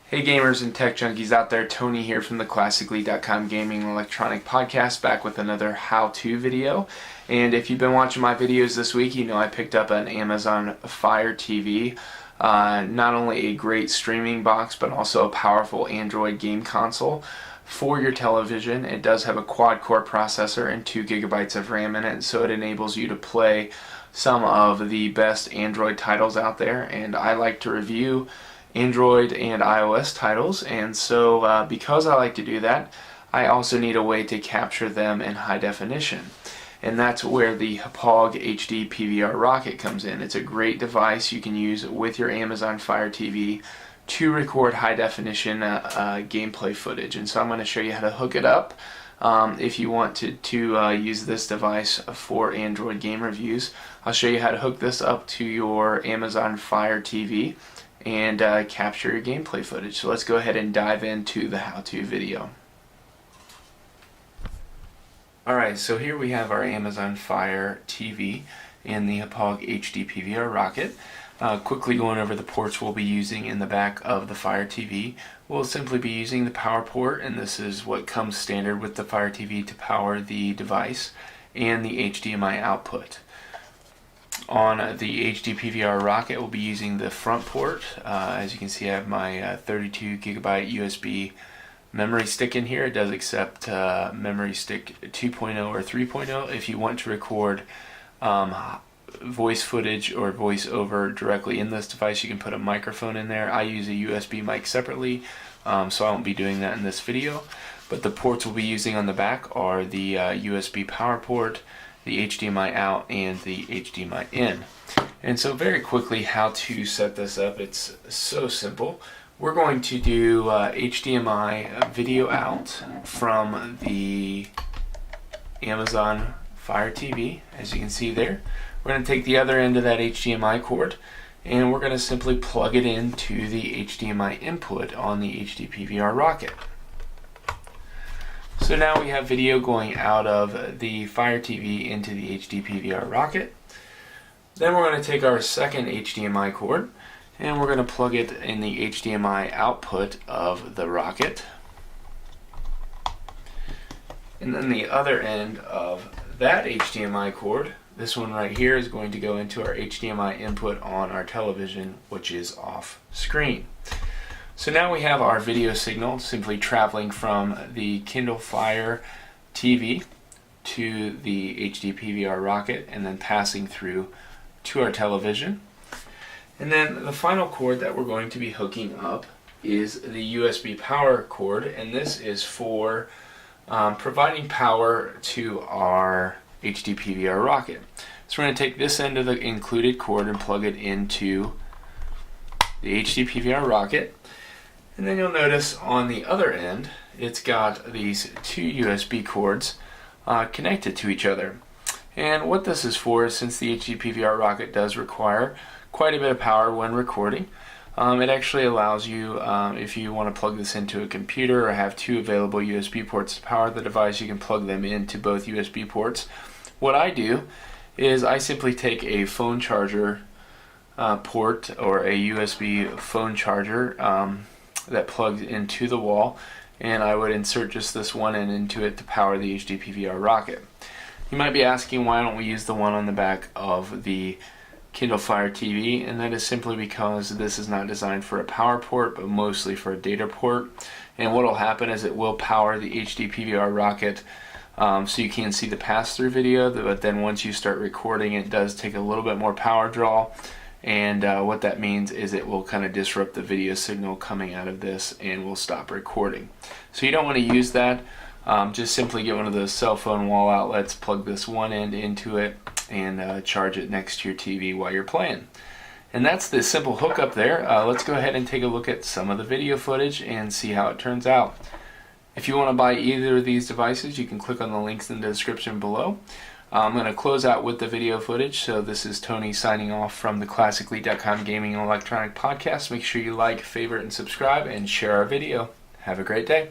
Hey gamers and tech junkies out there, Tony here from the Classically.com Gaming and Electronic Podcast, back with another how-to video. And if you've been watching my videos this week, you know I picked up an Amazon Fire TV. Not only a great streaming box, but also a powerful Android game console for your television. It does have a quad-core processor and 2 gigabytes of RAM in it, so it enables you to play some of the best Android titles out there. And I like to review Android and iOS titles, and so because I like to do that, I also need a way to capture them in high definition, and that's where the Hauppauge HD PVR Rocket comes in. It's a great device you can use with your Amazon Fire TV to record high definition gameplay footage, and so I'm going to show you how to hook it up. If you want to use this device for Android game reviews, I'll show you how to hook this up to your Amazon Fire TV and capture your gameplay footage. So let's go ahead and dive into the how-to video. Alright, so here we have our Amazon Fire TV and the Hauppauge HD PVR Rocket. Quickly going over the ports we'll be using in the back of the Fire TV. We'll simply be using the power port, and this is what comes standard with the Fire TV to power the device, and the HDMI output. On the HD PVR Rocket, we'll be using the front port. As you can see, I have my 32 gigabyte USB memory stick in here. It does accept memory stick 2.0 or 3.0. If you want to record voice footage or voice over directly in this device, you can put a microphone in there. I use a USB mic separately, so I won't be doing that in this video. But the ports we'll be using on the back are the USB power port, the HDMI out, and the HDMI in. And so very quickly, how to set this up, it's so simple. We're going to do HDMI video out from the Amazon Fire TV, as you can see there. We're going to take the other end of that HDMI cord, and we're going to simply plug it into the HDMI input on the HD PVR Rocket. So now we have video going out of the Fire TV into the HD PVR Rocket. Then we're going to take our second HDMI cord and we're going to plug it in the HDMI output of the Rocket. And then the other end of that HDMI cord, this one right here, is going to go into our HDMI input on our television, which is off screen. So now we have our video signal simply traveling from the Kindle Fire TV to the HD PVR Rocket and then passing through to our television. And then the final cord that we're going to be hooking up is the USB power cord, and this is for providing power to our HD PVR Rocket. So we're going to take this end of the included cord and plug it into the HD PVR Rocket. And then you'll notice on the other end, it's got these two USB cords connected to each other. And what this is for is, since the HD PVR Rocket does require quite a bit of power when recording, it actually allows you, if you want to plug this into a computer or have two available USB ports to power the device, you can plug them into both USB ports. What I do is I simply take a phone charger port or a USB phone charger that plugs into the wall, and I would insert just this one end into it to power the HD PVR Rocket. You might be asking, why don't we use the one on the back of the Kindle Fire TV? And that is simply because this is not designed for a power port, but mostly for a data port. And what will happen is it will power the HD PVR Rocket, so you can see the pass-through video, but then once you start recording, it does take a little bit more power draw. And what that means is it will kind of disrupt the video signal coming out of this and will stop recording. So you don't want to use that. Just simply get one of those cell phone wall outlets, plug this one end into it, and charge it next to your TV while you're playing. And that's the simple hookup there. Let's go ahead and take a look at some of the video footage and see how it turns out. If you want to buy either of these devices, you can click on the links in the description below. I'm going to close out with the video footage. So this is Tony signing off from the Classically.com Gaming and Electronic Podcast. Make sure you like, favorite, and subscribe, and share our video. Have a great day.